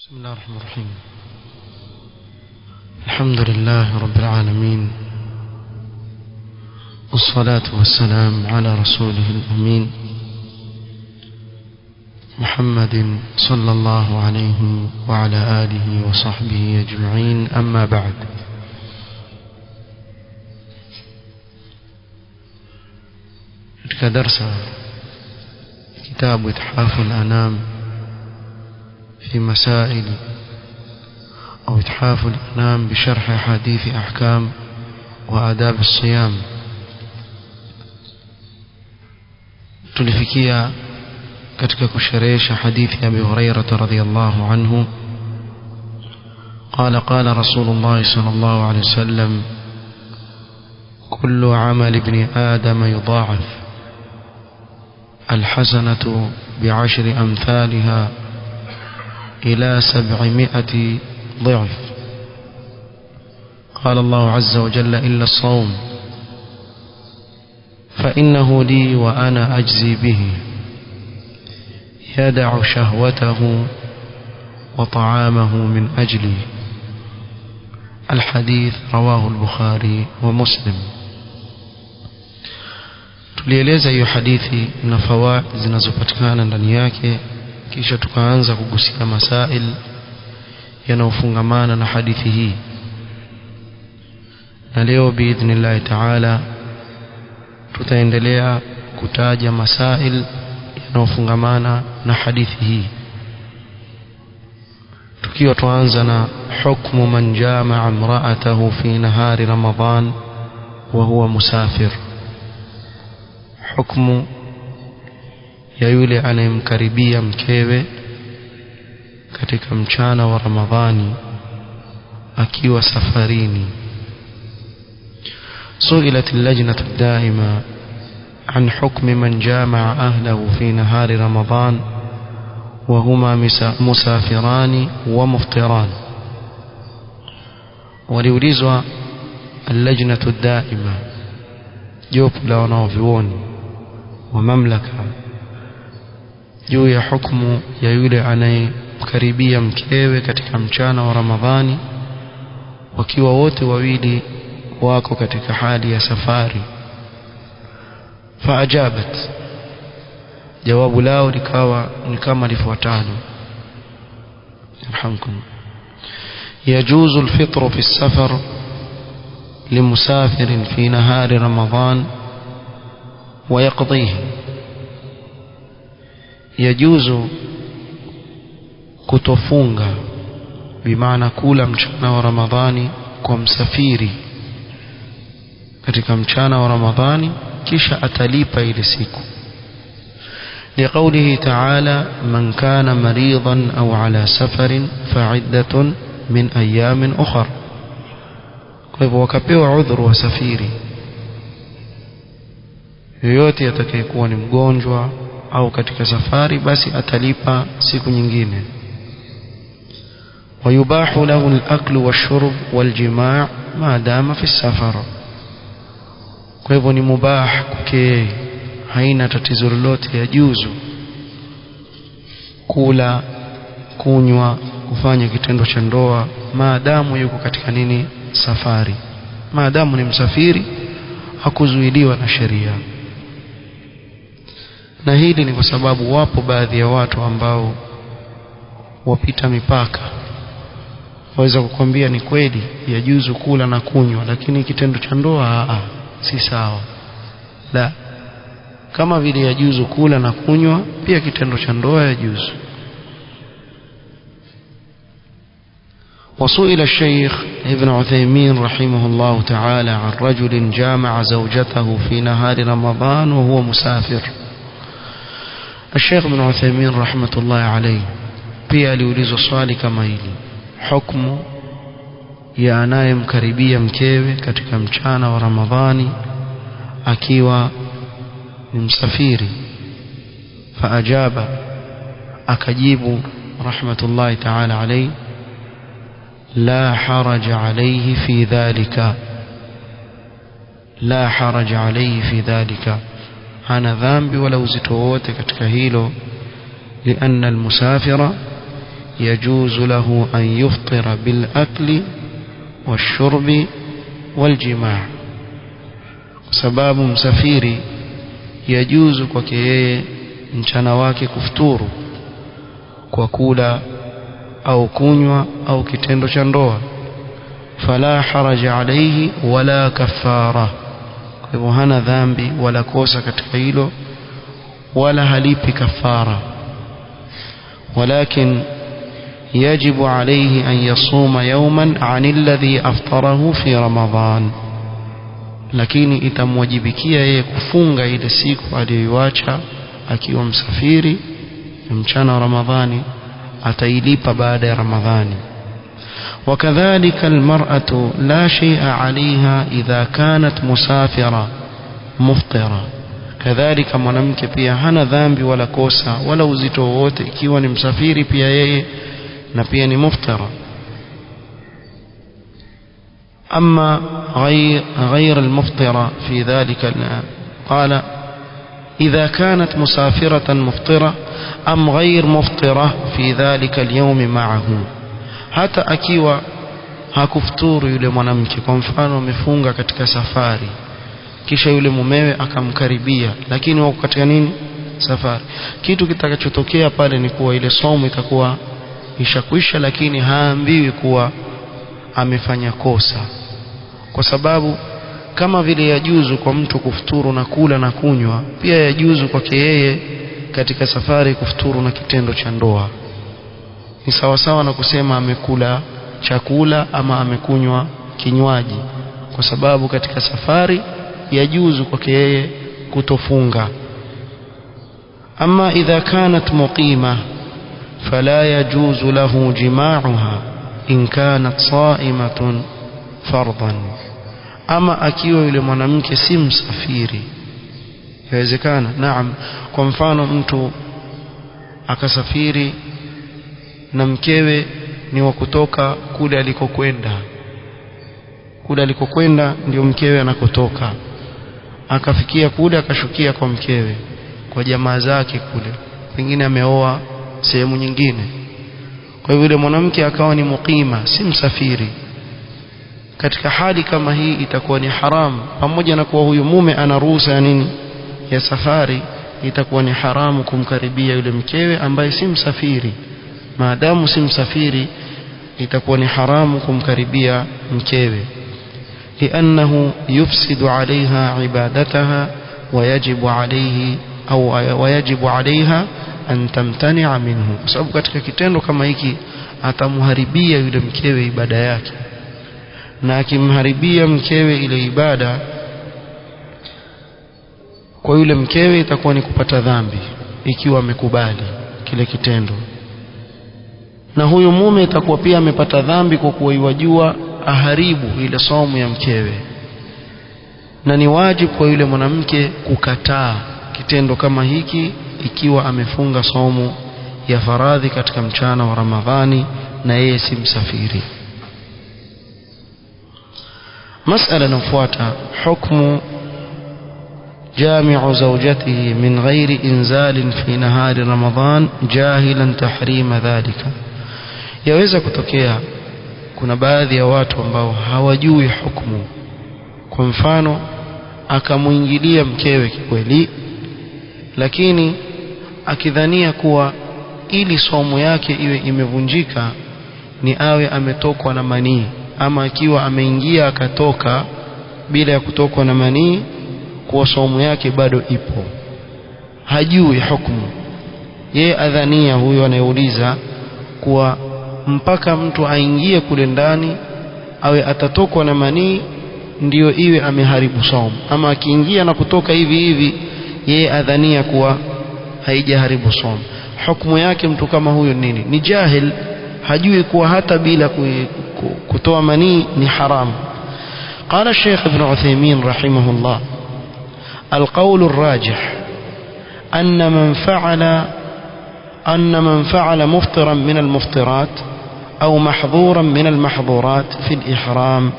بسم الله الرحمن الرحيم. الحمد لله رب العالمين، والصلاة والسلام على رسوله الأمين محمد صلى الله عليه وعلى آله وصحبه أجمعين. أما بعد، كدرس كتاب إتحاف الأنام في مسائل أو إتحاف الأنام بشرح حديث أحكام وآداب الصيام. tulifikia katika kusherehesha hadithi ya Abi Hurairah radhiyallahu anhu قال رسول الله صلى الله عليه وسلم: كل عمل ابن آدم يضاعف، الحسنة بعشر أمثالها إلى 700 ضعف. قال الله عز وجل: إلا الصوم فإنه لي وأنا أجزي به، يدع شهوته وطعامه من أجلي. الحديث رواه البخاري ومسلم. tulieleza hiyo hadithi na fawaid zinazopatikana ndani yake, kisha tukaanza kugusia masail yanayofungamana na hadithi hii, na leo biidhnillah taala tutaendelea kutaja masail yanayofungamana na hadithi hii, tukiwa tuanza na hukmu man jamaa imra'atahu fi nahari Ramadhan wa huwa musafir. Hukmu ya yule anayemkaribia mkewe katika mchana wa Ramadhani akiwa safarini. سئلت اللجنة الدائمة عن حكم من جامع أهله في نهار رمضان وهما مسافران ومفطران. وليولizwa اللجنة الدائمة jopo la wanavyuoni wa mamlaka juu ya hukumu ya yule anayemkaribia mkewe katika mchana wa Ramadhani wakiwa wote wawili wako katika hali ya safari. Faajabat, jawabu lao likawa ni kama lifuatalo: yarhamkum. يجوز الفطر في السفر لمسافر في نهار رمضان ويقضيه. يجوز kutofunga, bimaana kula mchana wa Ramadhani kwa msafiri katika mchana wa Ramadhani kisha atalipa ile siku. لقوله تعالى: من كان مريضا أو على سفر فعدة من أيام أخر. kwa hivyo wakapewa udhuru wa safiri, yoyote atakayekuwa ni mgonjwa au katika safari basi atalipa siku nyingine. ويباح له الأكل والشرب والجماع ما دام في السفر. kwa hivyo ni mubah kwake, haina tatizo lolote, yajuzu kula, kunywa, kufanya kitendo cha ndoa maadamu yuko katika nini? Safari. Maadamu ni msafiri hakuzuiliwa na sheria. Na hili ni kwa sababu wapo baadhi ya watu ambao wapita mipaka, waweza kukwambia ni kweli yajuzu kula na kunywa, lakini kitendo cha ndoa si sawa. La, kama vile yajuzu kula na kunywa, pia kitendo cha ndoa yajuzu. وسئل الشيخ ابن عثيمين رحمه الله تعالى عن رجل جامع زوجته في نهار رمضان وهو مسافر. الشيخ ابن عثيمين رحمة الله عليه pia aliulizwa swali kama hili: hukumu ya anayemkaribia mkewe katika mchana wa Ramadhani akiwa ni msafiri. Faajaba, akajibu rahmatullahi ta'ala alayhi: لا حرج عليه في ذلك، لا حرج عليه في ذلك، hana dhambi wala uzito wote katika hilo. لأن المسافر يجوز له أن يفطر بالأكل والشرب والجماع. سباب مسافiri yajuzu kwake yeye mchana wake kufuturu kwa kula au kunywa au kitendo cha ndoa. Fala haraja alayhi wala kafara, kwa hivyo hana dhambi wala kosa katika hilo wala halipi kafara. Walakin yajibu alayhi an yasuma yawman 'an alladhi aftarahu fi Ramadhan, lakini itamwajibikia yeye kufunga ile siku aliyoiacha akiwa msafiri mchana wa Ramadhani, atailipa baada ya Ramadhani. وكذلك المرأة لا شيء عليها إذا كانت مسافرة مفطرة. كذلك mwanamke pia hana dhambi wala kosa wala uzito wote ikiwa ni msafiri pia yeye na pia ni muftara. أما غير المفطرة في ذلك قال إذا كانت مسافرة مفطرة أم غير مفطرة في ذلك اليوم معه. hata akiwa hakufuturu yule mwanamke, kwa mfano amefunga katika safari kisha yule mumewe akamkaribia, lakini wako katika nini, safari, kitu kitakachotokea pale ni kuwa ile somo itakuwa ishakwisha, lakini haambiwi kuwa amefanya kosa, kwa sababu kama vile yajuzu kwa mtu kufuturu na kula na kunywa, pia yajuzu kwake yeye katika safari kufuturu na kitendo cha ndoa. Ni sawa sawa na kusema amekula chakula ama amekunywa kinywaji, kwa sababu katika safari yajuzu kwake yeye kutofunga. Ama idha kanat muqima fala yajuzu lahu jima'uha in kanat sa'imatun fardan. Ama akiwa yule mwanamke si msafiri, yawezekana naam, kwa mfano mtu akasafiri na mkewe ni wa kutoka kule alikokwenda ndio mkewe anakotoka, akafikia kule akashukia kwa mkewe, kwa jamaa zake kule, pengine ameoa sehemu nyingine. Kwa hivyo yule mwanamke akawa ni muqima, si msafiri. Katika hali kama hii itakuwa ni haramu, pamoja na kuwa huyu mume ana ruhusa ya nini, ya safari, itakuwa ni haramu kumkaribia yule mkewe ambaye si msafiri. Maadamu si msafiri itakuwa ni haramu kumkaribia mkewe, liannahu yufsidu alaiha ibadataha wayajibu alaiha an tamtani'a minhu, kwa sababu katika kitendo kama hiki atamharibia yule mkewe ibada yake, na akimharibia mkewe ile ibada, kwa yule mkewe itakuwa ni kupata dhambi ikiwa amekubali kile kitendo, na huyu mume itakuwa pia amepata dhambi kwa kuwa yajua aharibu ile saumu ya mkewe. Na ni wajibu kwa yule mwanamke kukataa kitendo kama hiki ikiwa amefunga saumu ya faradhi katika mchana wa Ramadhani na yeye si msafiri. Masala inafuata, hukmu جامع زوجته من غير إنزال في نهار رمضان جاهلا تحريم ذلك. yaweza kutokea kuna baadhi ya watu ambao hawajui hukumu, kwa mfano akamuingilia mkewe kikweli, lakini akidhania kuwa ili somo yake iwe imevunjika ni awe ametokwa na manii, ama akiwa ameingia akatoka bila ya kutokwa na manii, kuwa somo yake bado ipo. Hajui hukumu, yeye adhania, huyo anayeuliza, kuwa mpaka mtu aingie kule ndani awe atatokwa na manii ndio iwe ameharibu somo, ama akiingia na kutoka hivi hivi yeye adhania kuwa haijaharibu somo. Hukumu yake mtu kama huyo nini? Ni jahil, hajui kuwa hata bila kutoa manii ni haramu. قال الشيخ ابن عثيمين رحمه الله: القول الراجح أن من فعل مفطرا من المفطرات أو محظورا من المحظورات في الإحرام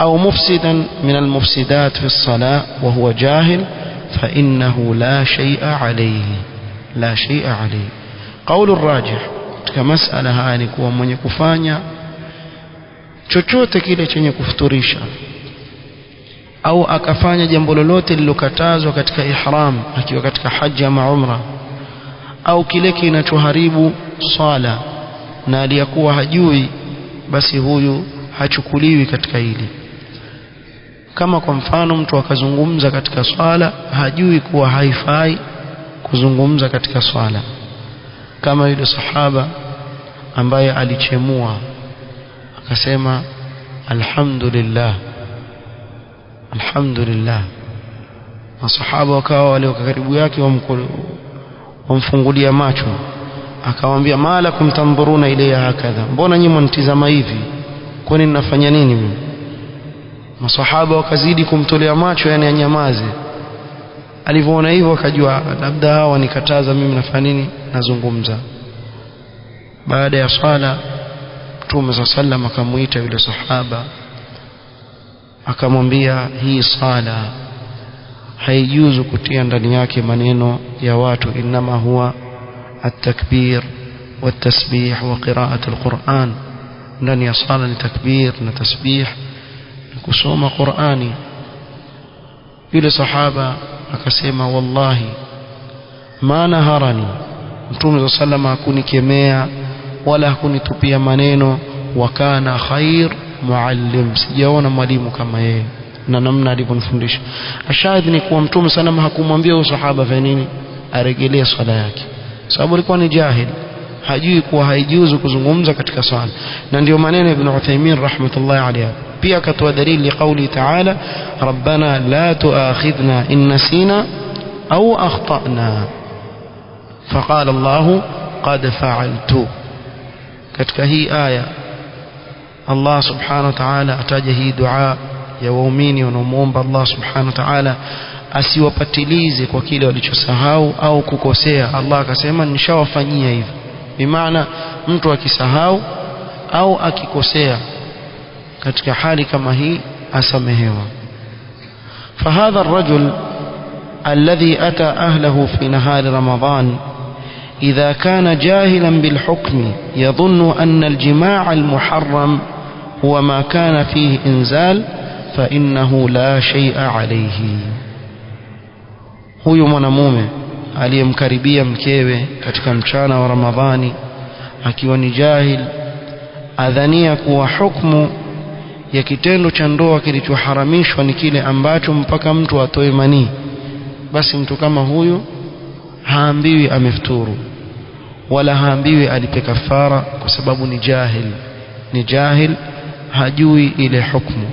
أو مفسدا من المفسدات في الصلاة وهو جاهل فإنه لا شيء عليه. قول الراجح، katika masala haya ni kuwa mwenye kufanya chochote kile chenye kufuturisha au akafanya jambo lolote lililokatazwa katika ihram akiwa katika haji ama umra, au kile kinachoharibu swala na aliyakuwa hajui, basi huyu hachukuliwi katika hili. Kama kwa mfano mtu akazungumza katika swala hajui kuwa haifai kuzungumza katika swala, kama yule sahaba ambaye alichemua akasema alhamdulillah alhamdulillah, masahaba wakawa wale karibu yake wamfungulia macho, akamwambia malakum tanzuruna ilayya hakadha, mbona nyinyi mnitazama hivi, kwani ninafanya nini mimi? Masahaba wakazidi kumtolea macho, yani anyamaze. Alivyoona hivyo akajua labda hawa nikataza mimi nafanya nini, nazungumza. Baada ya swala Mtume sallam akamuita yule sahaba akamwambia, hii sala haijuzu kutia ndani yake maneno ya watu, inma huwa at-takbir wat-tasbih wa qira'at al-Qur'an. Ndani ya sala ni takbir na tasbih na kusoma Qur'ani. Yule sahaba akasema wallahi ma naharani, Mtume sallam hakunikemea wala hakunitupia maneno, wa kana khair muallim, sijaona mwalimu kama yeye na namna alivyonifundisha. Ashahid ni kuwa Mtume sallam hakumwambia huyo sahaba fa nini aregelee swala yake, sababu alikuwa ni jahil, hajui kuwa haijuzu kuzungumza katika swala. Na ndio maneno Ibn Uthaymeen rahmatullahi alayhi pia akatoa dalili kauli ta'ala, rabbana la tuakhidhna in nasina au akhtana, faqala Allah qad fa'altu. Katika hii aya Allah subhanahu wa ta'ala ataja hii dua ya waumini wanaomuomba Allah subhanahu wa ta'ala asiwapatilize kwa kile walichosahau au kukosea. Allah akasema nishawafanyia hivi, bimaana mtu akisahau au akikosea katika hali kama hii asamehewa. فهذا الرجل الذي أتى أهله في نهار رمضان إذا كان جاهلا بالحكم يظن أن الجماع المحرم هو ما كان فيه إنزال فإنه لا شيء عليه. huyu mwanamume aliyemkaribia mkewe katika mchana wa Ramadhani akiwa ni jahil, adhania kuwa hukumu ya kitendo cha ndoa kilichoharamishwa ni kile ambacho mpaka mtu atoe manii, basi mtu kama huyu haambiwi amefuturu wala haambiwi alipe kafara, kwa sababu ni jahil, hajui ile hukumu.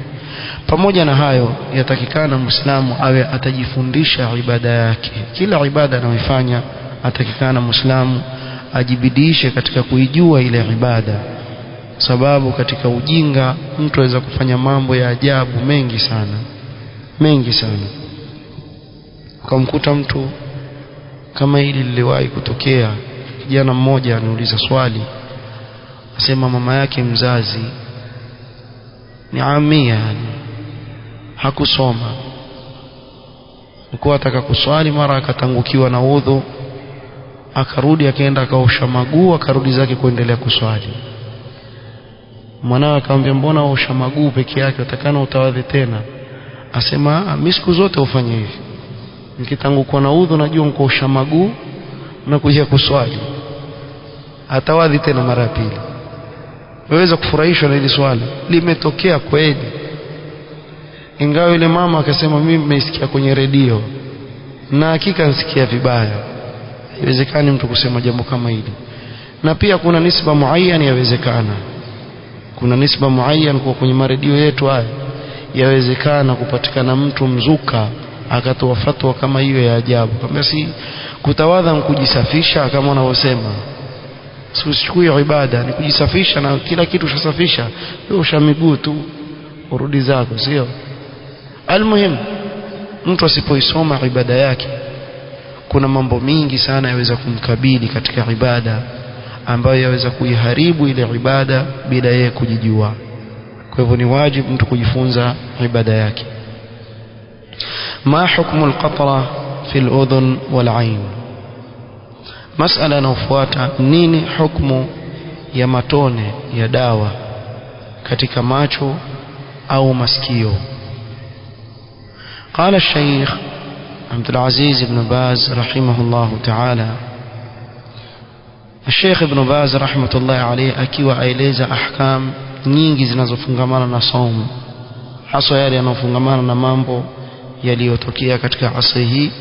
Pamoja na hayo, yatakikana Muislamu awe atajifundisha ibada yake. Kila ibada anayoifanya atakikana Muislamu ajibidishe katika kuijua ile ibada, sababu katika ujinga mtu aweza kufanya mambo ya ajabu mengi sana. Ukamkuta mtu kama hili liliwahi kutokea. Kijana mmoja aniuliza swali, asema mama yake mzazi ni amia, yani hakusoma, alikuwa ataka kuswali, mara akatangukiwa na udhu, akarudi akaenda akaosha maguu, akarudi zake kuendelea kuswali. Mwanawe akamwambia, mbona waosha maguu peke yake, utakana utawadhi tena? Asema mimi siku zote ufanye hivi, nikitangukiwa na udhu najua nikuosha maguu na kuja kuswali, atawadhi tena mara ya pili. Waweza kufurahishwa na hili swali, limetokea kweli. Ingawa yule mama akasema mimi nimesikia kwenye redio na hakika nasikia vibaya, haiwezekani mtu kusema jambo kama hili. Na pia kuna nisba muayyan yawezekana, kuna nisba muayyan kwa kwenye maredio yetu haya, yawezekana kupatikana mtu mzuka akatoa fatwa kama hiyo ya ajabu, kama si kutawadha kujisafisha kama wanavyosema, usichukue ibada ni kujisafisha na kila kitu ushasafisha, wewe usha miguu tu urudi zako, sio? Almuhim, mtu asipoisoma ibada yake kuna mambo mingi sana yaweza kumkabili katika ibada ambayo yaweza kuiharibu ile ibada bila yeye kujijua. Kwa hivyo ni wajibu mtu kujifunza ibada yake. Ma hukmu al-qatra fi al-udhun wal-ain? Masala inayofuata, nini hukumu ya matone ya dawa katika macho au masikio. قال الشيخ عبد العزيز بن باز رحمه الله تعالى. الشيخ ابن باز رحمة الله عليه akiwa aeleza ahkam nyingi zinazofungamana na saum, hasa yale yanayofungamana na mambo yaliyotokea katika asri hii,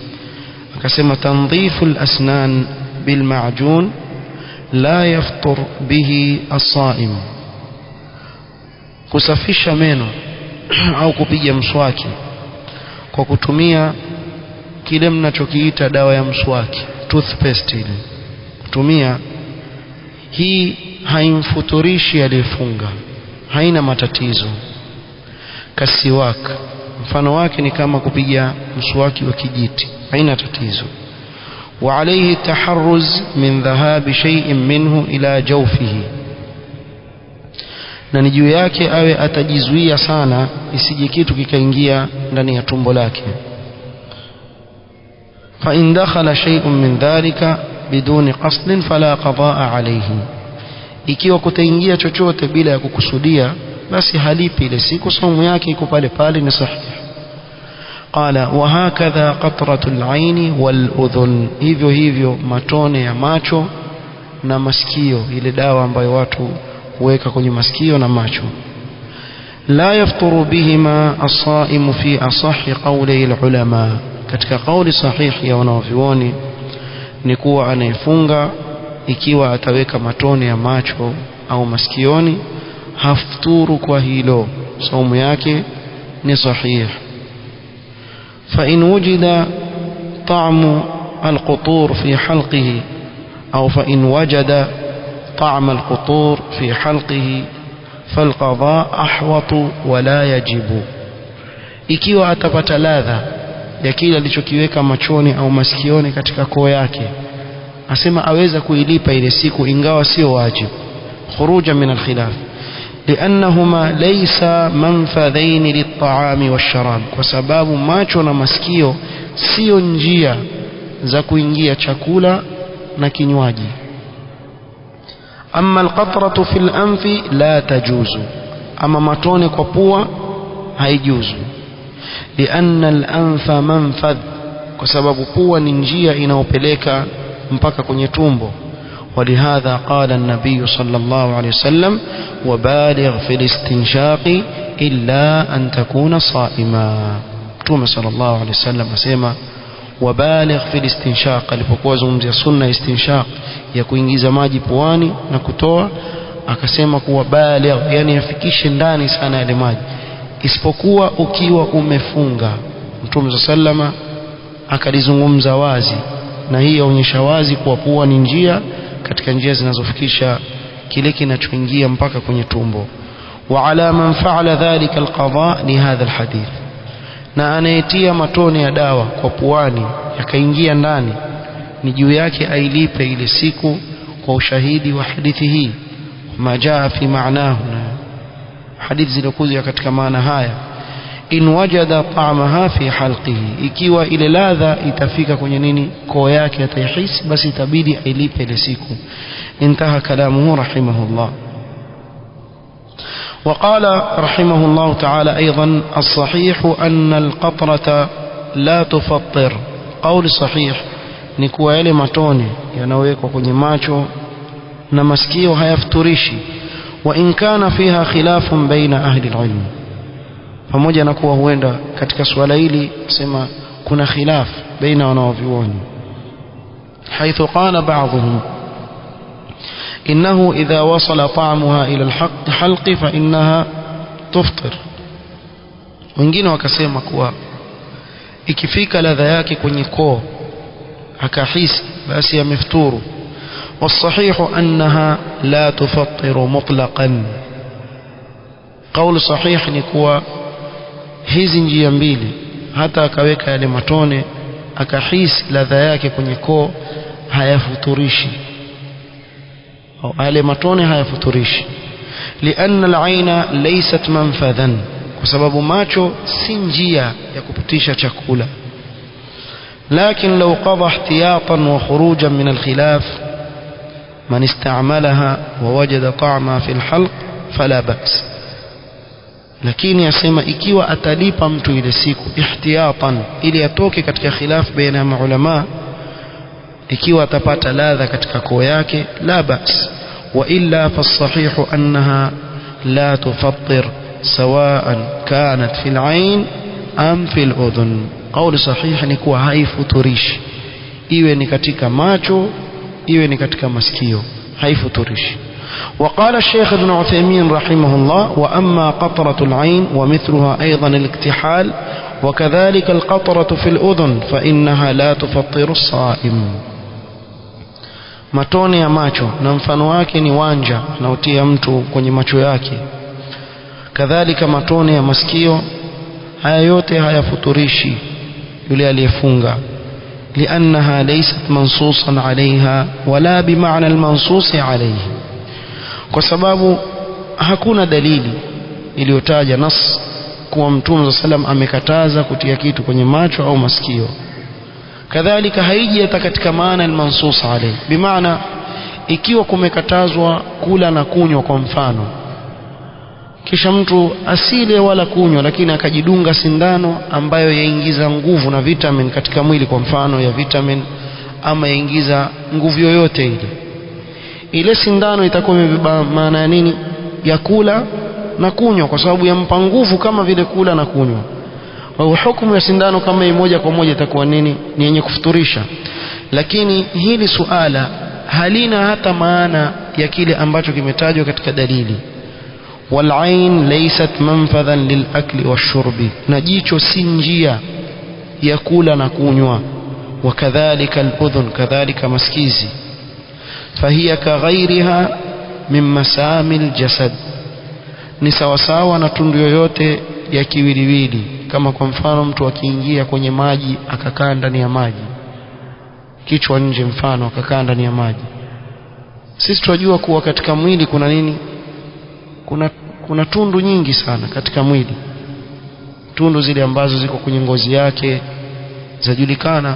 akasema tandhiful asnan bil ma'jun la yaftur bihi as-sa'im, kusafisha meno au kupiga mswaki kwa kutumia kile mnachokiita dawa ya mswaki, toothpaste ile kutumia hii haimfuturishi aliyefunga, haina matatizo. Kasiwak mfano wake ni kama kupiga mswaki wa kijiti, haina tatizo. Wa alayhi taharruz min dhahabi shay'in minhu ila jawfihi, na ni juu yake awe atajizuia sana isije kitu kikaingia ndani ya tumbo lake. Fa in dakhala shay'un min dhalika biduni qasdin fala qadaa alayhi, ikiwa kutaingia chochote bila ya kukusudia basi halipi ile siku, saumu yake iko pale pale, ni sahihi. Qala wa hakadha qatratul aini wal udhun, hivyo hivyo matone ya macho na masikio, ile dawa ambayo watu huweka kwenye masikio na macho. La yafturu bihima as-saimu fi asahhi qawli al-ulama, katika kauli sahihi ya wanavyuoni ni kuwa anayefunga ikiwa ataweka matone ya macho au masikioni hafturu kwa hilo, saumu yake ni sahih. Fa in wujida ta'mu al-qutur fi halqihi au fa in wajada طعم القطور في حلقه فالقضاء أحوط ولا يجب, ikiwa atapata ladha ya kile alichokiweka machoni au masikioni katika koo yake, asema aweza kuilipa ile siku ingawa sio wajib, khuruja min alkhilaf, liannahuma laysa manfadhain lit-ta'ami wash-sharab, kwa sababu macho na masikio sio njia za kuingia chakula na kinywaji. أما القطرة في الأنف لا تجوز, أما matone kwa pua haijuzu, لأن الأنف منفذ, kwa sababu pua ni njia inaopeleka mpaka kwenye tumbo. ولهذا قال النبي صلى الله عليه وسلم وبالغ في الاستنشاق إلا أن تكون صائما. Mtume صلى الله عليه وسلم asema wabaligh fil istinshaq, alipokuwa zungumzia sunna istinshaq ya kuingiza maji puani na kutoa, akasema kuwa baligh, yani afikishe ndani sana yale maji, isipokuwa ukiwa umefunga. Mtume sallama akalizungumza wazi, na hii yaonyesha wazi kuwa pua ni njia katika njia zinazofikisha kile kinachoingia mpaka kwenye tumbo. Wa ala man fa'ala dhalika alqada li hadha alhadith, na anayetia matone ya dawa kwa puani yakaingia ndani, ni juu yake ailipe ile siku kwa ushahidi wa hadithi hii. Majaa fi maanahu, hadithi zilizokuja katika maana haya. In wajada ta'amaha fi halqihi, ikiwa ile ladha itafika kwenye nini, koo yake ataihisi, basi itabidi ailipe ile siku. Intaha kalamuhu rahimahullah. وقال رحمه الله تعالى أيضا الصحيح أن القطرة لا تفطر, قول صحيح ni kuwa yale matone yanawekwa kwenye macho na masikio hayafturishi. Wa in kana fiha khilafun baina ahli alilm, pamoja na kuwa huenda katika swala hili sema kuna khilaf baina wanavyuoni, haithu qala ba'dhum إنه إذا وصل طعمها إلى الحلق فإنها تفطر. wengine wakasema kuwa ikifika ladha yake kwenye koo akahisi basi yamefturu. والصحيح أنها لا تفطر مطلقا, قول صحيح ni kuwa hizi njia mbili, hata akaweka yale matone akahisi ladha yake kwenye koo hayafuturishi, yale matone hayafuturishi. لأن العين ليست منفذا, kwa sababu macho si njia ya kupitisha chakula. لكن لو قضى احتياطا وخروجا من الخلاف man istamalaha wa wajada ta'ma fi alhalq fala ba's. Lakini asema ikiwa atalipa mtu ile siku ihtiyatan, ili atoke katika khilaf baina ya maulama, ikiwa atapata ladha katika koo yake la ba's. Wa illa fasahihu annaha la tufattir sawa'an kanat fil ayn am fil udhun. Kauli sahihi ni kuwa haifuturishi, iwe ni katika macho iwe ni katika masikio, haifuturishi. وقال الشيخ ابن عثيمين رحمه الله: وأما قطرة العين ومثلها أيضا الاكتحال وكذلك القطرة في الأذن فإنها لا تفطر الصائم. matone ya macho na mfano wake ni wanja na utia mtu kwenye macho yake, kadhalika matone ya masikio, haya yote hayafuturishi yule aliyefunga, لأنها ليست منصوصا عليها ولا بمعنى المنصوص عليه, kwa sababu hakuna dalili iliyotaja nas kuwa Mtume sallam amekataza kutia kitu kwenye macho au masikio. Kadhalika haiji hata katika maana al-mansus alayhi, bimaana ikiwa kumekatazwa kula na kunywa kwa mfano, kisha mtu asile wala kunywa, lakini akajidunga sindano ambayo yaingiza nguvu na vitamin katika mwili, kwa mfano ya vitamin ama yaingiza nguvu yoyote ile sindano itakuwa imebeba maana ya nini? Ya kula na kunywa, kwa sababu yampa nguvu kama vile kula na kunywa. Kwa hukumu ya sindano kama moja kwa moja itakuwa nini? Ni yenye kufuturisha. Lakini hili suala halina hata maana ya kile ambacho kimetajwa katika dalili. Wal-ain laysat manfadhan lil-akli wash-shurbi, na jicho si njia ya kula na kunywa. Wakadhalika al-udhun, kadhalika masikizi, fahiya kaghairiha min masamil jasad, ni sawasawa na tundu yoyote ya kiwiliwili. Kama kwa mfano mtu akiingia kwenye maji akakaa ndani ya maji, kichwa nje mfano, akakaa ndani ya maji, sisi tunajua kuwa katika mwili kuna nini? Kuna tundu nyingi sana katika mwili. Tundu zile ambazo ziko kwenye ngozi yake zajulikana,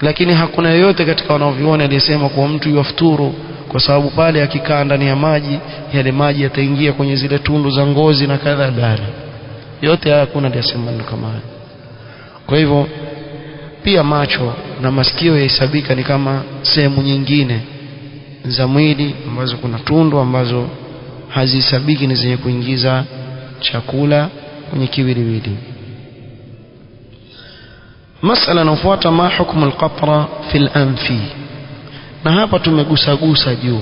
lakini hakuna yoyote katika wanaoviona aliyesema kuwa mtu yafuturu kwa sababu pale akikaa ndani ya maji yale maji yataingia kwenye zile tundu za ngozi na kadhalika. Yote haya hakuna aliyesema ndio kama haya. Kwa hivyo pia macho na masikio yahesabika ni kama sehemu nyingine za mwili ambazo kuna tundu ambazo hazihesabiki ni zenye kuingiza chakula kwenye kiwiliwili. Masala inayofuata, ma hukmu al-qatra fi al-anfi, na hapa tumegusagusa juu,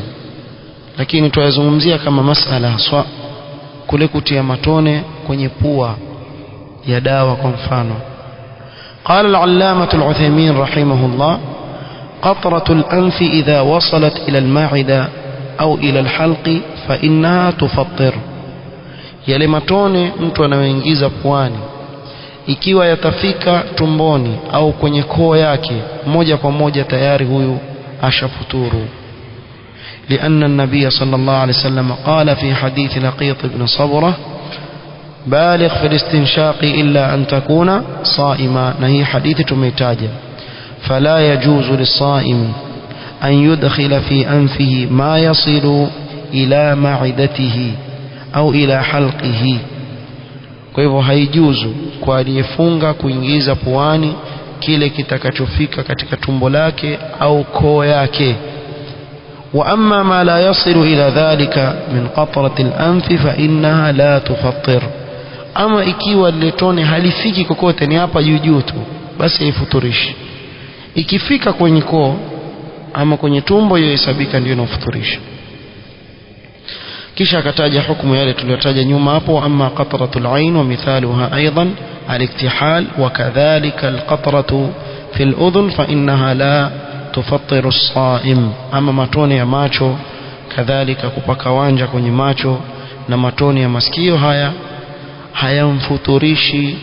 lakini tutazungumzia kama masala haswa kule kutia matone kwenye pua ya dawa kwa mfano. قال العلامة العثيمين رحمه الله: قطرة الأنف إذا وصلت إلى المعدة أو إلى الحلق فإنها تفطر. yale matone mtu anayoingiza puani ikiwa yatafika tumboni au kwenye koo yake moja kwa moja tayari huyu ashafuturu. لأن النبي صلى الله عليه وسلم قال في حديث لقيط بن صبرة: بالغ في الاستنشاق إلا أن تكون صائما. نهي حديث تميتاجه. فلا يجوز للصائم أن يدخل في أنفه ما يصل إلى معدته أو إلى حلقه. kwa hivyo haijuzu kwa aliyefunga kuingiza puani kile kitakachofika katika tumbo lake au koo yake. وأما ما لا يصل إلى ذلك من قطرة الأنف فإنها لا تفطر. أما ikiwa letone halifiki kokote, ni hapa juu tu, basi ifuturishi. Ikifika kwenye koo ama kwenye tumbo, hiyo hesabika ndio inafuturisha. kisha akataja hukumu yale tuliyotaja nyuma hapo: amma qatratul ain wa mithaluha aidan al-iktihal wa kadhalika al-qatratu fi al-udhun fa innaha la tufattiru as-saim. ama matone ya macho, kadhalika kupaka wanja kwenye macho na matone ya masikio, haya hayamfuturishi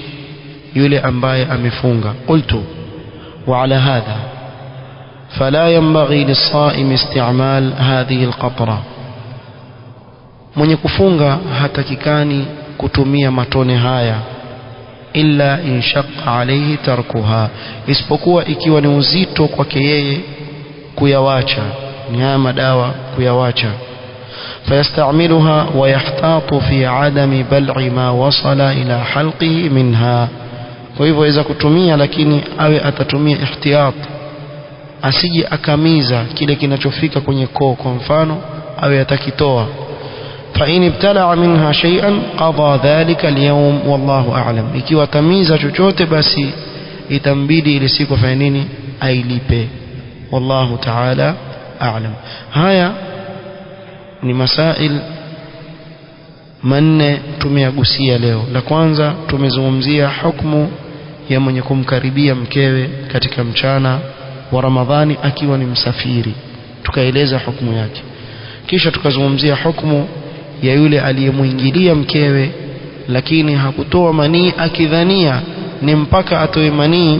yule ambaye amefunga. qultu wa ala hadha fala yanbaghi lis-saim isti'mal hadhihi al-qatra. mwenye kufunga hatakikani kutumia matone haya illa in shaqqa alayhi tarkuha, isipokuwa ikiwa ni uzito kwake yeye kuyawacha, ni haya madawa kuyawacha. فيستعملها ويحتاط في عدم بلع ما وصل إلى حلقه منها. kwa hivyo aweza kutumia lakini awe atatumia ihtiyat, asije akamiza kile kinachofika kwenye koo. kwa mfano awe atakitoa, فإن ابتلع منها شيئا قضى ذلك اليوم والله أعلم. ikiwa tamiza chochote basi itambidi ile siku afanye nini, ailipe. wallahu ta'ala a'lam. haya ni masail manne tumeyagusia leo. la kwanza tumezungumzia hukumu ya mwenye kumkaribia mkewe katika mchana wa Ramadhani akiwa ni msafiri, tukaeleza hukumu yake. kisha tukazungumzia hukumu ya yule aliyemuingilia mkewe lakini hakutoa manii, akidhania ni mpaka atoe manii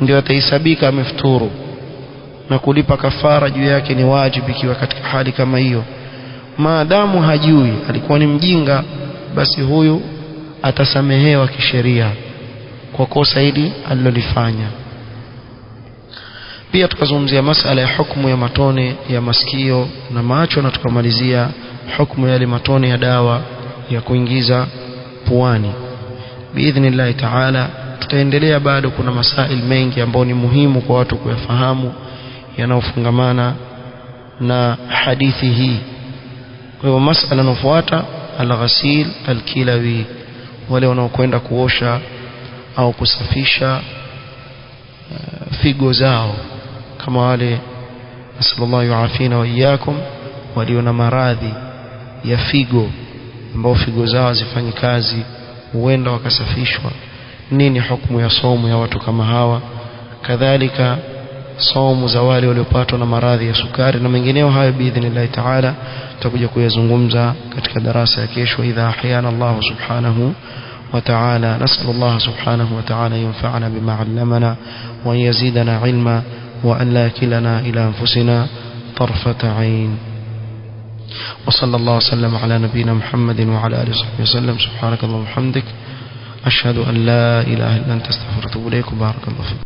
ndio atahesabika amefuturu, na kulipa kafara juu yake ni wajibu ikiwa katika hali kama hiyo. maadamu hajui, alikuwa ni mjinga, basi huyu atasamehewa kisheria kwa kosa hili alilolifanya. pia tukazungumzia masala ya hukumu ya matone ya masikio na macho, na tukamalizia hukumu ya matone ya dawa ya kuingiza puani. biidhnillah taala tutaendelea, bado kuna masail mengi ambayo ni muhimu kwa watu kuyafahamu yanayofungamana na hadithi hii. kwa hivyo masala inayofuata al-ghasil al-kilawi, wale wanaokwenda kuosha au kusafisha figo zao, kama wale nasallallahu yuafina wa iyyakum walio na maradhi ya figo ambao figo zao zifanyi kazi, huenda wakasafishwa. nini hukumu ya somo ya watu kama hawa? kadhalika somo za wale waliopatwa na maradhi ya sukari na mengineo. hayo biidhnillah taala tutakuja kuyazungumza katika darasa ya kesho, idha ahyana Allah subhanahu wa ta'ala. nasallallahu subhanahu wa ta'ala yanfa'ana bima 'allamana wa yazidana 'ilma wa an la yakilana ila anfusina tarfata 'ain. وصلى الله وسلم على نبينا محمد وعلى آله وصحبه وسلم. سبحانك اللهم وبحمدك أشهد أن لا إله إلا أنت أستغفرك وأتوب إليك. بارك الله فيك.